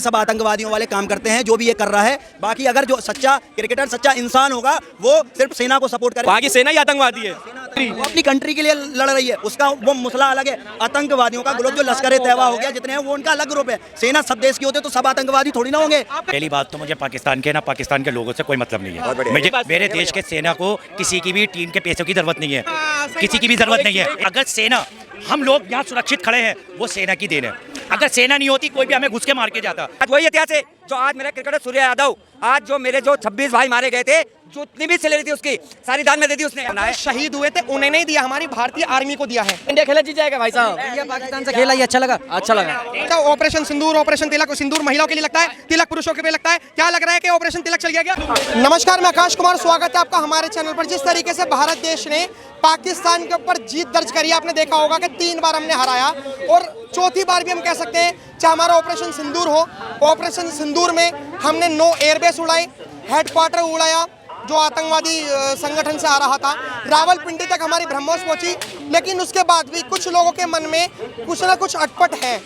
सब आतंकवादियों वाले काम करते हैं जो भी ये कर रहा है। बाकी अगर जो सच्चा क्रिकेटर सच्चा इंसान होगा वो सिर्फ सेना को सपोर्ट करे। बाकी सेना ही आतंकवादी है, वो अपनी कंट्री के लिए लड़ रही है, उसका वो मसला अलग है। आतंकवादियों का ग्रुप जो लश्कर तैयबा हो गया जितने हैं वो उनका अलग ग्रुप है। सेना सब देश की होते तो सब आतंकवादी थोड़ी ना होंगे। पहली बात तो मुझे पाकिस्तान के पाकिस्तान के लोगों से कोई मतलब नहीं है। मुझे मेरे देश के सेना को किसी की भी टीम के पैसों की जरूरत नहीं है, किसी की भी जरूरत नहीं है। अगर सेना हम लोग यहाँ सुरक्षित खड़े हैं वो सेना की देन है। अगर सेना नहीं होती कोई भी हमें घुस के मार के जाता। आज वही इतिहास है जो आज मेरा क्रिकेटर सूर्य यादव, आज जो मेरे जो 26 भाई मारे गए थे, जो इतनी भी सैलरी थी उसकी सारी दान में दे दी उसने। शहीद हुए थे उन्हें नहीं दिया, हमारी भारतीय आर्मी को दिया है। इंडिया खेला जीत जाएगा भाई साहब। इंडिया पाकिस्तान से खेला, ये अच्छा लगा, अच्छा लगा। तो ऑपरेशन सिंदूर, ऑपरेशन तिलक, सिंदूर महिलाओं के लिए लगता है, तिलक पुरुषों के लिए लगता है। क्या लग रहा है कि ऑपरेशन तिलक चल गया क्या? नमस्कार, मैं आकाश कुमार, स्वागत है आपका हमारे चैनल पर। जिस तरीके से भारत देश ने पाकिस्तान के ऊपर जीत दर्ज करी, आपने देखा होगा कि 3 बार हमने हराया और चौथी बार भी हम कह सकते हैं चाहे हमारा ऑपरेशन सिंदूर हो। ऑपरेशन सिंदूर में हमने 9 एयरबेस उड़ाए, हेडक्वार्टर उड़ाया जो आतंकवादी संगठन से आ रहा था, रावलपिंडी तक हमारी ब्रह्मोस पहुंची। लेकिन उसके बाद भी कुछ लोगों के मन में कुछ ना कुछ अटपट है।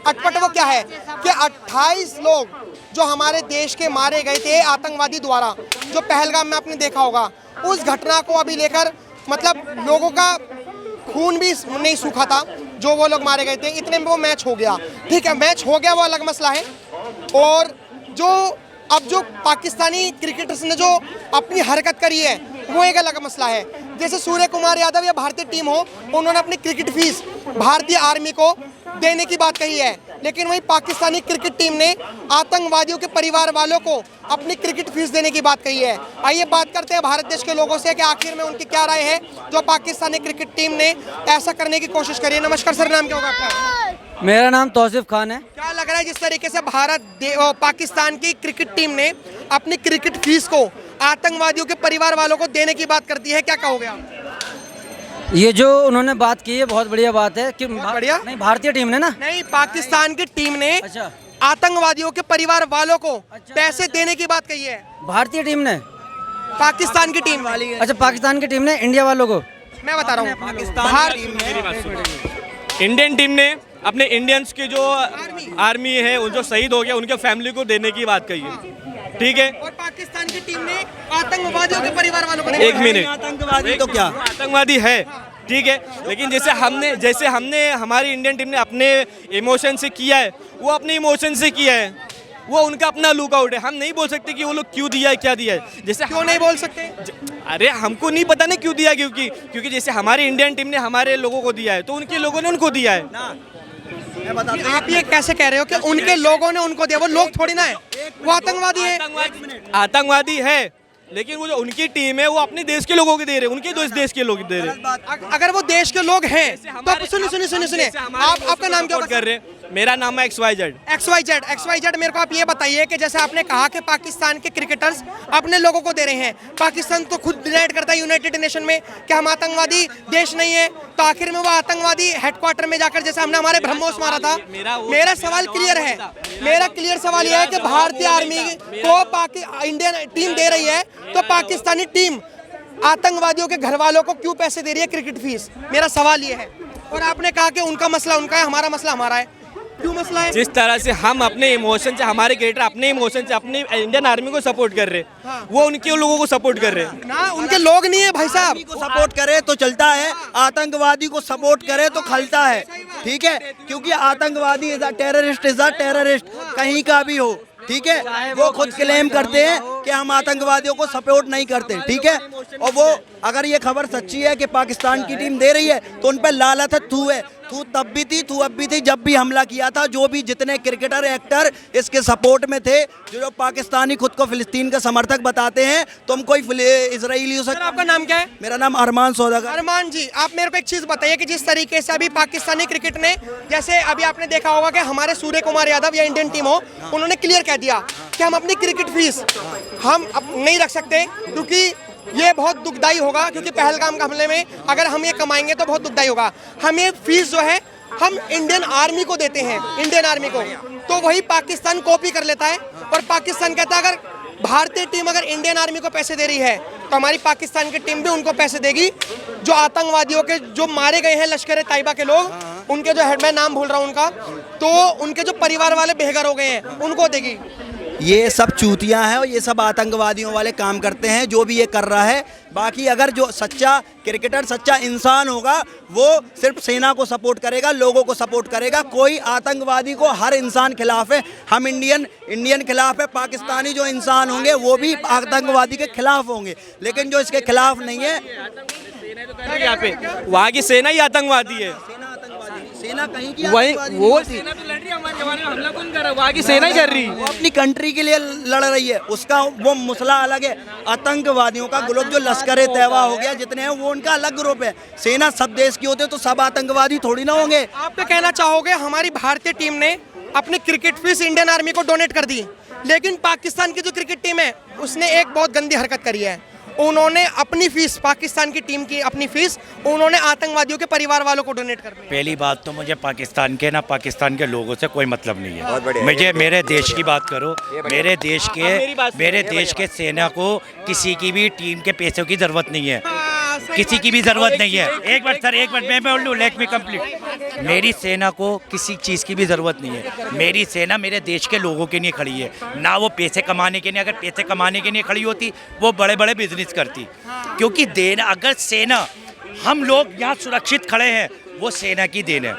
अटपट वो क्या है कि 28 लोग जो हमारे देश के मारे गए थे आतंकवादी द्वारा, जो पहलगाम में आपने देखा होगा, उस घटना को अभी लेकर मतलब लोगों का खून भी नहीं सूखा था जो वो लोग मारे गए थे। इतने में वो मैच हो गया, ठीक है, मैच हो गया वो अलग मसला है। और जो पाकिस्तानी क्रिकेटर्स ने जो अपनी हरकत करी है वो एक अलग मसला है। जैसे सूर्य कुमार यादव या भारतीय टीम हो, उन्होंने अपनी क्रिकेट फीस भारतीय आर्मी को देने की बात कही है, लेकिन वहीं पाकिस्तानी क्रिकेट टीम ने आतंकवादियों के परिवार वालों को अपनी क्रिकेट फीस देने की बात कही है। आइए बात करते हैं भारत देश के लोगों से कि आखिर में उनकी क्या राय है जो पाकिस्तानी क्रिकेट टीम ने ऐसा करने की कोशिश करी है। नमस्कार सर, नाम क्या होगा आपका? मेरा नाम तौसीफ खान है। क्या लग रहा है जिस तरीके से पाकिस्तान की क्रिकेट टीम ने अपनी क्रिकेट फीस को आतंकवादियों के परिवार वालों को देने की बात करती है, क्या कहोगे आप? ये जो उन्होंने बात की है बहुत बढ़िया बात है कि बढ़िया नहीं, भारतीय टीम ने ना, नहीं, पाकिस्तान की टीम ने अच्छा आतंकवादियों के परिवार वालों को पैसे देने की बात कही है। भारतीय टीम ने, पाकिस्तान की टीम वाली, अच्छा पाकिस्तान की टीम ने इंडिया वालों को, मैं बता रहा हूँ, इंडियन टीम ने अपने इंडियंस की जो आर्मी है उन जो शहीद हो गया उनके फैमिली को देने की बात कही है, ठीक है। और पाकिस्तान की टीम ने आतंकवादियों के परिवार वालों को, एक मिनट, आतंकवादी तो क्या आतंकवादी है, ठीक है, लेकिन जैसे हमने हमारी इंडियन टीम ने अपने इमोशन से किया है, वो अपने इमोशन से किया है, वो उनका अपना लुकआउट है। हम नहीं बोल सकते कि वो लोग क्यों दिया है, क्या दिया है। जैसे क्यों नहीं बोल सकते? अरे हमको नहीं पता ना क्यों दिया, क्योंकि जैसे हमारी इंडियन टीम ने हमारे लोगों को दिया है तो उनके लोगों ने उनको दिया है। आप ये कैसे कह रहे हो कि उनके लोगों ने उनको दिया? वो लोग थोड़ी ना है, वो आतंकवादी है। आतंकवादी है, लेकिन वो जो उनकी टीम है वो अपने देश के लोगों को दे रहे हैं, उनके देश के लोग दे रहे हैं। अगर वो देश के लोग हैं तो सुनिए, आपका नाम क्या कर रहे हैं? मेरा नाम है XYZ। मेरे को आप ये बताइए कि जैसे आपने कहा कि पाकिस्तान के क्रिकेटर्स अपने लोगों को दे रहे हैं, पाकिस्तान तो खुद डिनाइड करता है यूनाइटेड नेशन में कि हम आतंकवादी देश नहीं है, तो आखिर में वो आतंकवादी हेडक्वार्टर में जाकर जैसे हमने हमारे ब्रह्मोस मारा था। मेरा सवाल क्लियर है, मेरा क्लियर सवाल यह है कि भारतीय आर्मी को इंडियन टीम दे रही है तो पाकिस्तानी टीम आतंकवादियों के घर वालों को क्यों पैसे दे रही है क्रिकेट फीस? मेरा सवाल ये है। और आपने कहा कि उनका मसला उनका है, हमारा मसला हमारा है। क्यों मसला है? जिस तरह से हम अपने इमोशन से, हमारे क्रिकेटर अपने इमोशन से अपनी इंडियन आर्मी को सपोर्ट कर रहे हैं, हाँ। वो उनके लोगों को सपोर्ट कर रहे हैं ना, उनके लोग नहीं है भाई साहब। को सपोर्ट करे तो चलता है, आतंकवादी को सपोर्ट करे तो खलता है, ठीक है, क्योंकि आतंकवादी इज अ टेररिस्ट कहीं का भी हो, ठीक है। वो खुद क्लेम करते हैं कि हम आतंकवादियों को सपोर्ट नहीं करते, ठीक है। और वो अगर ये खबर सच्ची है कि पाकिस्तान की टीम दे रही है तो उन पर लालत है, तू तब भी थी, तू अब भी थी जब भी हमला किया था। जो भी जितने क्रिकेटर एक्टर इसके सपोर्ट में थे, जो पाकिस्तानी खुद को फिलिस्तीन का समर्थक बताते हैं, तुम कोई इजरायली हो सकता। आपका नाम क्या है? मेरा नाम अरमान सौदागर। अरमान जी, आप मेरे को एक चीज बताइए कि जिस तरीके से अभी पाकिस्तानी क्रिकेट ने, जैसे अभी आपने देखा होगा कि हमारे सूर्य कुमार यादव या इंडियन टीम हो, उन्होंने क्लियर कह दिया कि हम अपनी क्रिकेट फीस हम अब नहीं रख सकते क्योंकि ये बहुत दुखदाई होगा, क्योंकि पहलगाम के हमले में अगर हम ये कमाएंगे तो बहुत दुखदाई होगा। हम ये फीस जो है हम इंडियन आर्मी को देते हैं, इंडियन आर्मी को, तो वही पाकिस्तान कॉपी कर लेता है और पाकिस्तान कहता है अगर भारतीय टीम अगर इंडियन आर्मी को पैसे दे रही है तो हमारी पाकिस्तान की टीम भी उनको पैसे देगी। जो आतंकवादियों के जो मारे गए हैं लश्कर तैयबा के लोग, उनके जो हेड, मैं नाम भूल रहा हूँ उनका, तो उनके जो परिवार वाले बेघर हो गए हैं उनको देगी। ये सब चूतियां हैं और ये सब आतंकवादियों वाले काम करते हैं जो भी ये कर रहा है। बाकी अगर जो सच्चा क्रिकेटर, सच्चा इंसान होगा, वो सिर्फ सेना को सपोर्ट करेगा, लोगों को सपोर्ट करेगा। कोई आतंकवादी को, हर इंसान खिलाफ है। हम इंडियन खिलाफ है। पाकिस्तानी जो इंसान होंगे वो भी आतंकवादी के खिलाफ होंगे, लेकिन जो इसके खिलाफ नहीं है, यहाँ पे वहाँ की सेना ही आतंकवादी है। सेना कहीं की वही आतंकवादी वो नहीं होती। सेना तो लड़ रही है, हमारे जवानों ने हमला कौन कर रहा है? वहाँ की सेना ही कर रही वो है। अपनी कंट्री के लिए लड़ रही है, उसका वो मसला अलग है। आतंकवादियों का ग्रुप जो लश्कर तैयबा हो गया जितने हैं, वो उनका अलग ग्रुप है। सेना सब देश की होते तो सब आतंकवादी थोड़ी ना होंगे। आप क्या कहना चाहोगे, हमारी भारतीय टीम ने अपनी क्रिकेट फीस इंडियन आर्मी को डोनेट कर दी, लेकिन पाकिस्तान की जो क्रिकेट टीम है उसने एक बहुत गंदी हरकत करी है। उन्होंने अपनी फीस, पाकिस्तान की टीम की अपनी फीस उन्होंने आतंकवादियों के परिवार वालों को डोनेट कर दी। पहली बात तो मुझे पाकिस्तान के ना पाकिस्तान के लोगों से कोई मतलब नहीं है। मुझे मेरे देश की बात करो, मेरे देश के सेना को किसी की भी टीम के पैसों की जरूरत नहीं है, किसी की भी जरूरत नहीं है। एक मिनट सर, एक मिनट, मैं बोल लूँ, लेट मी कंप्लीट। मेरी सेना को किसी चीज़ की भी ज़रूरत नहीं है। मेरी सेना मेरे देश के लोगों के लिए खड़ी है, ना वो पैसे कमाने के लिए। अगर पैसे कमाने के लिए खड़ी होती वो बड़े बड़े बिजनेस करती, क्योंकि देन, अगर सेना, हम लोग यहाँ सुरक्षित खड़े हैं वो सेना की देन है।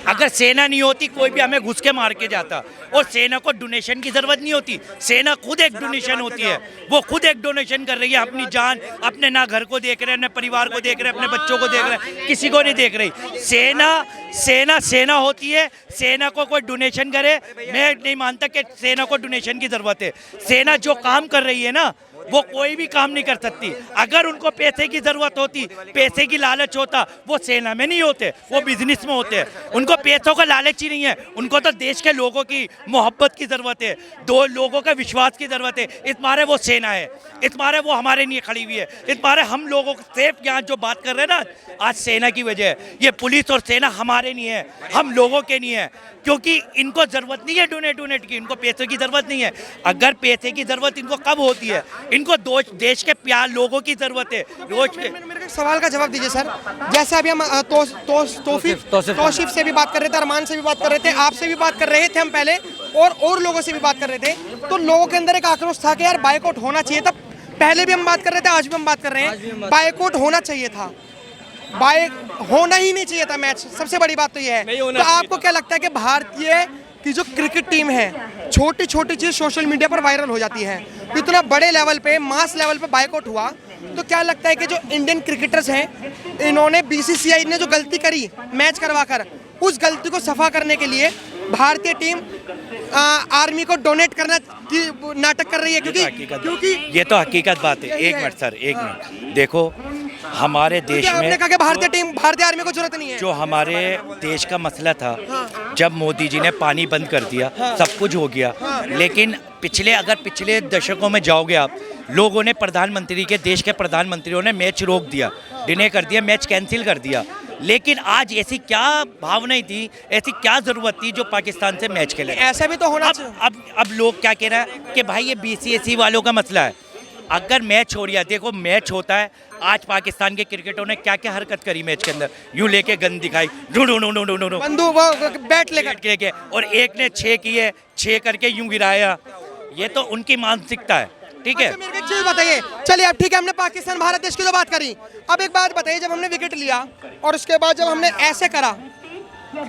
अगर सेना नहीं होती कोई भी हमें घुस के मार के जाता। और सेना को डोनेशन की जरूरत नहीं होती, सेना खुद एक डोनेशन होती है। वो खुद एक डोनेशन कर रही है, अपनी जान, अपने ना घर को देख रहे हैं, ना परिवार को देख रहे हैं, अपने बच्चों को देख रहे हैं, किसी को नहीं देख रही। सेना होती है। सेना को कोई डोनेशन करे, मैं नहीं मानता कि सेना को डोनेशन की जरूरत है। सेना जो काम कर रही है ना, वो कोई भी काम नहीं कर सकती। अगर उनको पैसे की जरूरत होती, पैसे की लालच होता, वो सेना में नहीं होते, वो बिजनेस में होते। उनको पैसों का लालच ही नहीं है, उनको तो देश के लोगों की मोहब्बत की जरूरत है, दो लोगों का विश्वास की जरूरत है। इस मारे वो सेना है, इस मारे वो हमारे लिए खड़ी हुई है। इस मारे हम लोगों को सिर्फ यहाँ जो बात कर रहे हैं ना, आज सेना की वजह है। ये पुलिस और सेना हमारे नहीं है, हम लोगों के नहीं है, क्योंकि इनको जरूरत नहीं है डोनेट की, इनको पैसों की जरूरत नहीं है। अगर पैसे की जरूरत इनको कब होती है? इनको देश के प्यार लोगों की जरूरत है। मेरे सवाल का जवाब दीजिए सर। जैसे अभी हम तौसीफ से भी बात कर रहे थे, अरमान से भी बात कर रहे थे, आपसे भी बात कर रहे थे हम पहले, और लोगों से भी बात कर रहे थे, तो लोगों के अंदर एक आक्रोश था कि यार बायकॉट होना चाहिए था। पहले भी हम बात कर रहे थे, आज भी हम बात कर रहे हैं, बायकॉट होना चाहिए था, होना ही नहीं चाहिए था मैच। सबसे बड़ी बात तो ये है। तो आपको क्या लगता है कि भारतीय की जो क्रिकेट टीम है, छोटी छोटी चीज सोशल मीडिया पर वायरल हो जाती है, इतना बड़े लेवल पे, मास लेवल पे बायकॉट हुआ, तो क्या लगता है कि जो इंडियन क्रिकेटर्स हैं, इन्होंने, बीसीसीआई ने जो गलती करी मैच करवाकर, उस गलती को सफा करने के लिए भारतीय टीम आर्मी को डोनेट करना की नाटक कर रही है? क्योंकि ये तो हकीकत बात है। एक मिनट सर, एक मिनट देखो, हमारे देश में आपने कहा कि भारतीय आर्मी को जरूरत नहीं है। जो हमारे देश का मसला था, जब मोदी जी ने पानी बंद कर दिया, सब कुछ हो गया। लेकिन पिछले दशकों में जाओगे आप, लोगों ने, प्रधानमंत्री के, देश के प्रधानमंत्रियों ने मैच रोक दिया, डिले कर दिया, मैच कैंसिल कर दिया। लेकिन आज ऐसी क्या भावनाएं थी, ऐसी क्या जरूरत थी जो पाकिस्तान से मैच खेले? ऐसा भी तो होना चाहिए। अब लोग क्या कह रहे हैं कि भाई ये बीसीएसई वालों का मसला है। अगर मैच हो रहा है, देखो मैच होता है, आज पाकिस्तान के क्रिकेटरों ने क्या क्या हरकत करी मैच के अंदर, यूं लेके गन दिखाई, बंदूक बैट लेके, और एक ने 6 किए, 6 करके यूं गिराया। ये तो उनकी मानसिकता है, ठीक है। अच्छा, मेरे को एक चीज बताइए, चलिए अब ठीक है, हमने पाकिस्तान भारत देश की तो बात करी, अब एक बात बताइए, जब हमने विकेट लिया और उसके बाद जब हमने ऐसे करा,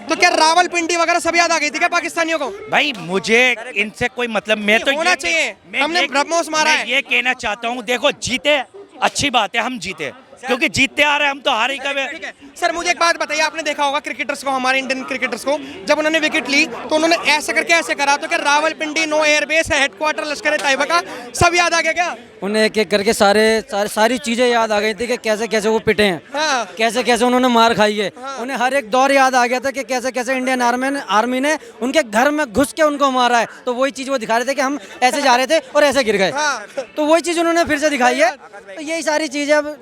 तो क्या रावलपिंडी वगैरह सब याद आ गई थी क्या पाकिस्तानियों को? भाई मुझे इनसे कोई मतलब, मैं तो होना चाहिए, हमने ब्रह्मोस मारा है। ये कहना चाहता हूँ, देखो जीते अच्छी बात है, हम जीते, क्योंकि जीतते आ रहे हैं, हम तो हार ही कब है। सर मुझे एक बात बताइए, आपने देखा होगा क्रिकेटर्स को, हमारे इंडियन क्रिकेटर्स को, जब उन्होंने विकेट ली तो उन्होंने ऐसे करके ऐसे करा, तो क्या रावलपिंडी नो एयरबेस है, हेडक्वार्टर लश्कर तैयबा का, सब याद आ गया क्या? उन्हें एक एक करके सारी चीज़ें याद आ गई थी कि कैसे कैसे वो पिटे हैं, हाँ। कैसे कैसे उन्होंने मार खाई है। उन्हें हर एक दौर याद आ गया था कि कैसे कैसे इंडियन आर्मी ने उनके घर में घुस के उनको मारा है। तो वही चीज़ वो दिखा रहे थे कि हम ऐसे जा रहे थे और ऐसे गिर गए, तो वही चीज़ उन्होंने फिर से दिखाई है। तो यही सारी चीज़ें अब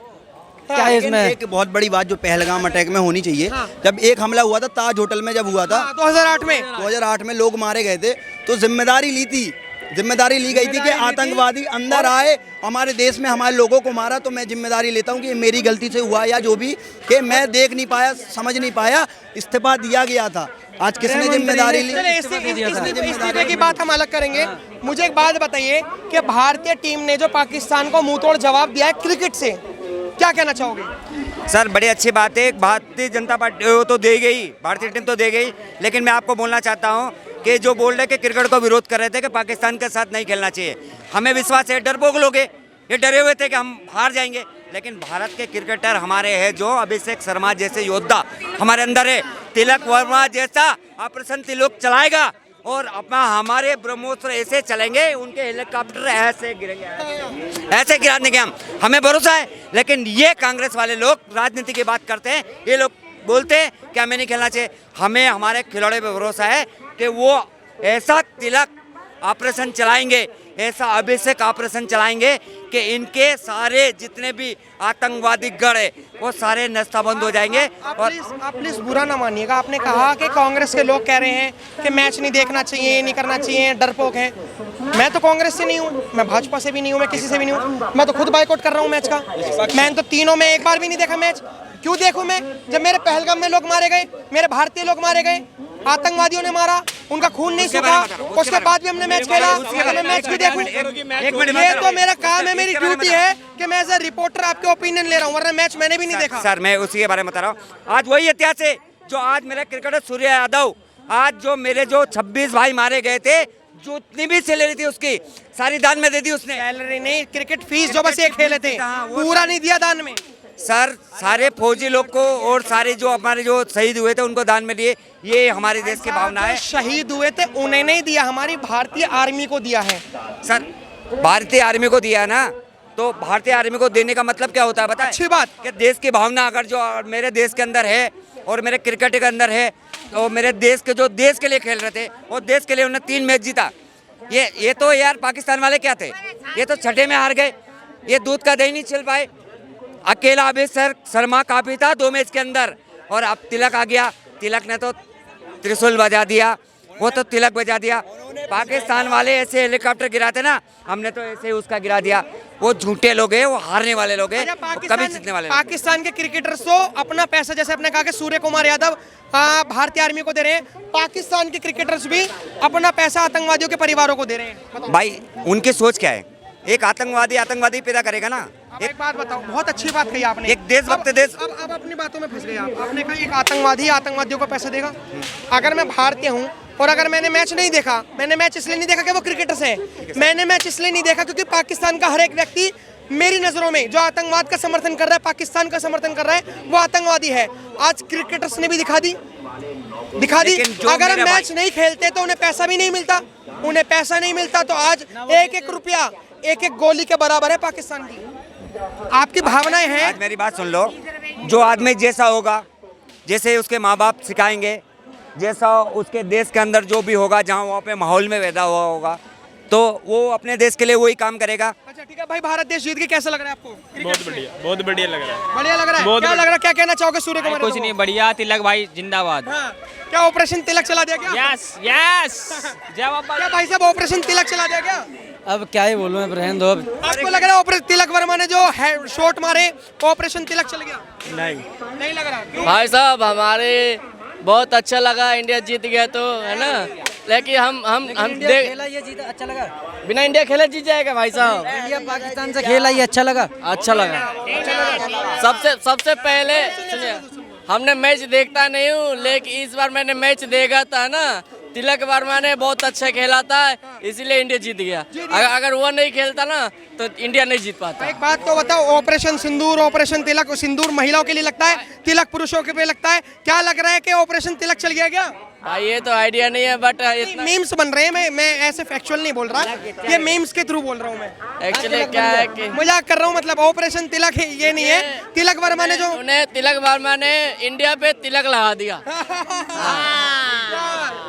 क्या है इसमें। एक बहुत बड़ी बात जो पहलगाम अटैक में होनी चाहिए, जब एक हमला हुआ था ताज होटल में, जब हुआ था 2008 में 2008 में लोग मारे गए थे, तो जिम्मेदारी ली थी जिम्मेदारी ली गई थी कि आतंकवादी अंदर आए, हमारे देश में हमारे लोगों को मारा, तो मैं जिम्मेदारी लेता हूं कि ये मेरी गलती से हुआ या जो भी, कि मैं देख नहीं पाया, समझ नहीं पाया, इस्तीफा दिया गया था। आज किसने जिम्मेदारी ली? चलिए इस्तीफे की बात हम अलग करेंगे। मुझे एक बात बताइए कि भारतीय टीम ने जो पाकिस्तान को मुंह तोड़ जवाब दिया है क्रिकेट से, क्या कहना चाहोगे? सर बड़ी अच्छी बात है, भारतीय जनता पार्टी वो तो दे गई, भारतीय टीम तो दे गई, लेकिन मैं आपको बोलना चाहता हूँ कि जो बोल रहे कि क्रिकेट को विरोध कर रहे थे कि पाकिस्तान के साथ नहीं खेलना चाहिए, हमें विश्वास है, डरपोक लोग हैं, ये डरे हुए थे कि हम हार जाएंगे, लेकिन भारत के क्रिकेटर हमारे हैं, जो अभिषेक शर्मा जैसे योद्धा हमारे अंदर है, तिलक वर्मा जैसा ऑपरेशन तिलक चलाएगा, और अपना हमारे ब्रह्मोस्त्र ऐसे चलेंगे, उनके हेलीकॉप्टर ऐसे गिरेंगे, ऐसे गिरा देंगे हम, हमें भरोसा है। लेकिन ये कांग्रेस वाले लोग राजनीति की बात करते हैं, ये लोग बोलते हैं कि हमें नहीं खेलना चाहिए, हमें हमारे खिलाड़ियों पे भरोसा है कि वो ऐसा तिलक ऑपरेशन चलाएंगे, ऐसा अभिषेक ऑपरेशन चलाएंगे कि इनके सारे जितने भी आतंकवादी गढ़ है वो सारे नस्ताबंद हो जाएंगे। और आप प्लीज बुरा ना मानिएगा, आपने कहा कि कांग्रेस के लोग कह रहे हैं कि मैच नहीं देखना चाहिए, ये नहीं करना चाहिए, डरपोक हैं। मैं तो कांग्रेस से नहीं हूँ, मैं भाजपा से भी नहीं हूँ, मैं किसी से भी नहीं हूँ, मैं तो खुद बाइकआउट कर रहा हूँ मैच का। मैंने तो तीनों में एक बार भी नहीं देखा मैच। क्यों देखूं मैं? जब मेरे पहलगाम में लोग मारे गए, मेरे भारतीय लोग मारे गए, आतंकवादियों ने मारा, उनका खून नहीं सूखा, उसके बाद भी हमने मैच खेला, मैं मैच भी देखूं? ये तो मेरा काम है, मेरी ड्यूटी है कि मैं एज ए रिपोर्टर आपके ओपिनियन ले रहा हूँ, वरना मैच मैंने भी नहीं देखा। सर मैं उसी के बारे में बता रहा हूँ। आज वही इतिहास है जो आज मेरा क्रिकेटर सूर्य यादव, आज जो मेरे जो 26 भाई मारे गए थे, जो उतनी भी सैलरी थी उसकी सारी दान में दे दी उसने। सैलरी नहीं, क्रिकेट फीस जो बस एक खेले थे पूरा नहीं दिया दान में। सर सारे फौजी लोग को और सारे जो हमारे जो शहीद हुए थे उनको दान में दिए, ये हमारे देश की भावना है। शहीद हुए थे उन्हें नहीं दिया, हमारी भारतीय आर्मी को दिया है। सर भारतीय आर्मी को दिया ना, तो भारतीय आर्मी को देने का मतलब क्या होता है बताएं? अच्छी बात कि देश की भावना अगर जो मेरे देश के अंदर है और मेरे क्रिकेट के अंदर है, तो मेरे देश के जो देश के लिए खेल रहे थे और देश के लिए उन्होंने 3 मैच जीता। ये तो यार पाकिस्तान वाले क्या थे, ये तो छठे में हार गए, ये दूध का दही नहीं चल पाए। अकेला अभिषेक शर्मा काफी था 2 मैच के अंदर, और अब तिलक आ गया, तिलक ने तो त्रिशूल बजा दिया, वो तो तिलक बजा दिया। पाकिस्तान वाले ऐसे हेलीकॉप्टर गिराते ना, हमने तो ऐसे ही उसका गिरा दिया। वो झूठे लोग हैं, वो हारने वाले लोग हैं, कभी जीतने वाले। पाकिस्तान के क्रिकेटर्स को अपना पैसा, जैसे आपने कहा कि सूर्य कुमार यादव भारतीय आर्मी को दे रहे हैं, पाकिस्तान के क्रिकेटर्स भी अपना पैसा आतंकवादियों के परिवारों को दे रहे हैं। भाई उनकी सोच क्या है? एक आतंकवादी पैदा करेगा ना। एक बात बताओ, बहुत अच्छी बात कही आपने, एक देशभक्त देश। अब अपनी बातों में फंस गए आप। आपने कहा एक आतंकवादी आतंकवादियों को पैसा देगा। अगर मैं भारतीय हूँ और अगर मैंने मैच नहीं देखा, मैंने मैच इसलिए नहीं देखा कि वो क्रिकेटर्स हैं, मैंने मैच इसलिए नहीं देखा क्योंकि पाकिस्तान का हर एक व्यक्ति मेरी नजरों में जो आतंकवाद का समर्थन कर रहा है, पाकिस्तान का समर्थन कर रहा है, वो आतंकवादी है। आज क्रिकेटर्स ने भी दिखा दी। अगर हम मैच नहीं खेलते तो उन्हें पैसा भी नहीं मिलता, उन्हें पैसा नहीं मिलता तो आज 1-1 रुपया 1-1 गोली के बराबर है पाकिस्तान की। आपकी भावनाएं हैं। आज मेरी बात सुन लो, जो आदमी जैसा होगा, जैसे उसके माँ बाप सिखाएंगे, जैसा उसके देश के अंदर जो भी होगा, जहाँ वहाँ पे माहौल में पैदा हुआ होगा, तो वो अपने देश के लिए वही काम करेगा। अच्छा ठीक है भाई, भारत देश जीत के कैसा लग रहा है आपको? बहुत बढ़िया, बहुत बढ़िया लग रहा है। बढ़िया लग रहा है। क्या लग रहा है, क्या कहना चाहोगे सूर्य कुमार? कुछ नहीं, बढ़िया। तिलक भाई जिंदाबाद। हाँ, क्या ऑपरेशन तिलक चला दिया क्या? यस यस जवाब। क्या भाई साहब ऑपरेशन तिलक चला दिया क्या? अब क्या ही बोलूं मैं, रहने दो। अब आपको लग रहा है ऑपरेशन तिलक वर्मा ने जो शॉट मारे ऑपरेशन तिलक चल गया? नहीं लग रहा। क्यों? भाई साहब हमारे बहुत अच्छा लगा, इंडिया जीत गया तो, है ना, लेकिन हम देख खेला ये जीता, अच्छा लगा। बिना इंडिया खेले जीत जाएगा भाई साहब। इंडिया पाकिस्तान से खेला ये अच्छा लगा। अच्छा लगा। सबसे पहले सुनिए, हमने मैच देखता नहीं हूँ, लेकिन इस बार मैंने मैच देखा था ना, तिलक वर्मा ने बहुत अच्छा खेला था, इसीलिए इंडिया जीत गया। अगर वो नहीं खेलता ना तो इंडिया नहीं जीत पाता। एक बात तो बताओ, ऑपरेशन सिंदूर, ऑपरेशन तिलक, सिंदूर महिलाओं के लिए लगता है, तिलक पुरुषों के पे लगता है। क्या लग रहा है कि ऑपरेशन तिलक चल गया क्या? भाई ये तो आइडिया नहीं है, बट मीम्स बन रहे हैं। मैं ऐसे फैक्चुअल नहीं बोल रहा, ये मीम्स के थ्रू बोल रहा हूँ मैं। एक्चुअली क्या है कि मजाक कर रहा हूँ, मतलब ऑपरेशन तिलक ये नहीं है। तिलक वर्मा ने जो उन्हें तिलक वर्मा ने इंडिया पे तिलक लगा दिया।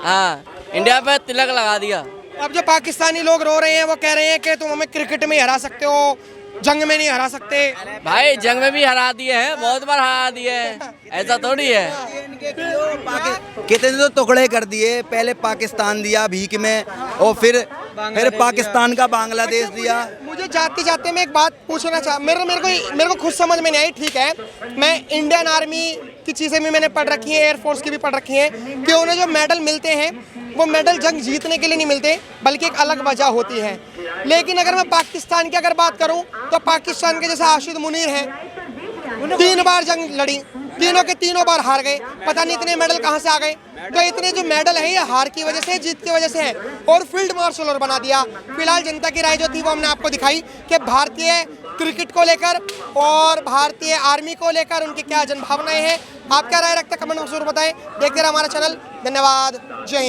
हाँ, इंडिया पे तिलक लगा दिया। अब जो पाकिस्तानी लोग रो रहे हैं वो कह रहे हैं कि तुम हमें क्रिकेट में ही हरा सकते हो, जंग में नहीं हरा सकते। भाई जंग में भी हरा दिए हैं, बहुत बार हरा दिए हैं, ऐसा थोड़ी है। कितने तो टुकड़े कर दिए, पहले पाकिस्तान दिया भीख में और फिर फिर पाकिस्तान का बांग्लादेश दिया। मुझे जाते जाते मैं एक बात पूछना चाह मेरे को खुद समझ में नहीं आई। ठीक है, मैं इंडियन आर्मी की चीज़ें भी मैंने पढ़ रखी हैं, एयरफोर्स की भी पढ़ रखी हैं कि उन्हें जो मेडल मिलते हैं वो मेडल जंग जीतने के लिए नहीं मिलते, बल्कि एक अलग वजह होती है। लेकिन अगर मैं पाकिस्तान की अगर बात करूं तो पाकिस्तान के जैसे आशिद मुनीर हैं, 3 बार जंग लड़ी, तीनों के तीनों बार हार गए। पता नहीं इतने मेडल कहाँ से आ गए। तो इतने जो मेडल है ये हार की वजह से, जीत की वजह से है। और फील्ड मार्शल और बना दिया। फिलहाल जनता की राय जो थी वो हमने आपको दिखाई कि भारतीय क्रिकेट को लेकर और भारतीय आर्मी को लेकर उनकी क्या जनभावनाएं हैं। आप क्या राय रखते हैं कमेंट में जरूर बताएं। देखते रहे हमारा चैनल। धन्यवाद। जय हिंद।